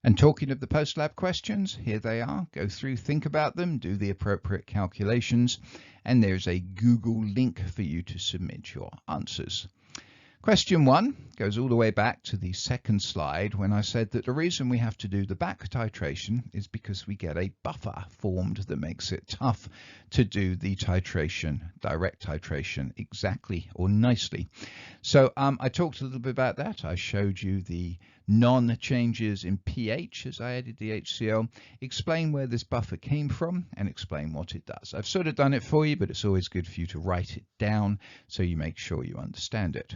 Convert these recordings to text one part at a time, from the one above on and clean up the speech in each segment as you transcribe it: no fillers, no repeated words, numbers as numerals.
And talking of the Postlab questions, here they are. Go through, think about them, do the appropriate calculations, and there's a Google link for you to submit your answers. Question 1 goes all the way back to the second slide when I said that the reason we have to do the back titration is because we get a buffer formed that makes it tough to do the titration, direct titration, exactly or nicely. So I talked a little bit about that. I showed you the non-changes in pH as I added the HCl, explain where this buffer came from and explain what it does. I've sort of done it for you, but it's always good for you to write it down so you make sure you understand it.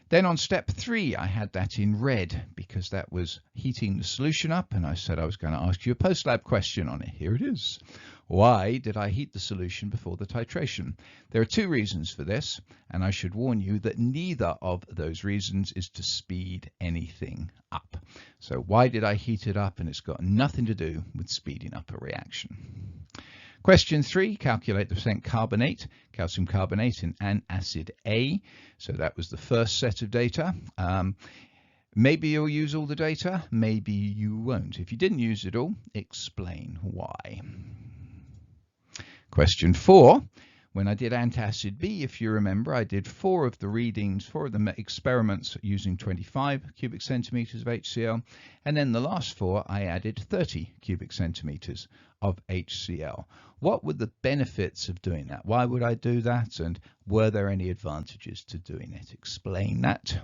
Then on step 3, I had that in red because that was heating the solution up, and I said I was going to ask you a Postlab question on it. Here it is. Why did I heat the solution before the titration? There are 2 reasons for this, and I should warn you that neither of those reasons is to speed anything up. So why did I heat it up? And it's got nothing to do with speeding up a reaction. Question 3, calculate the percent carbonate, calcium carbonate in antacid A. So that was the first set of data. Maybe you'll use all the data, maybe you won't. If you didn't use it all, explain why. Question 4, when I did antacid B, if you remember, I did 4 of the readings, 4 of the experiments using 25 cubic centimeters of HCl, and then the last 4 I added 30 cubic centimeters of HCl. What were the benefits of doing that? Why would I do that? And were there any advantages to doing it? Explain that.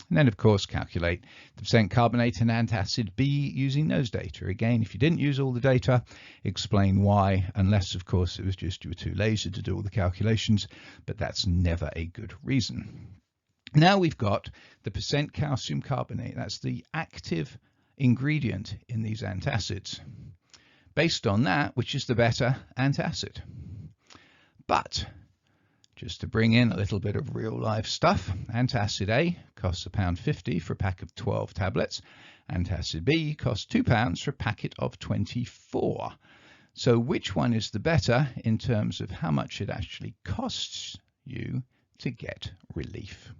And then, of course, calculate the percent carbonate in antacid B using those data. Again, if you didn't use all the data, explain why, unless, of course, it was just you were too lazy to do all the calculations, but that's never a good reason. Now we've got the percent calcium carbonate. That's the active ingredient in these antacids. Based on that, which is the better antacid? But just to bring in a little bit of real life stuff, antacid A costs £1.50 for a pack of 12 tablets. Antacid B costs £2 for a packet of 24. So which one is the better in terms of how much it actually costs you to get relief?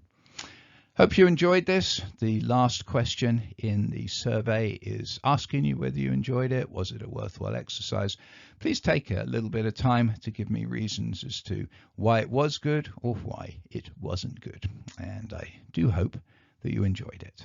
Hope you enjoyed this. The last question in the survey is asking you whether you enjoyed it. Was it a worthwhile exercise? Please take a little bit of time to give me reasons as to why it was good or why it wasn't good. And I do hope that you enjoyed it.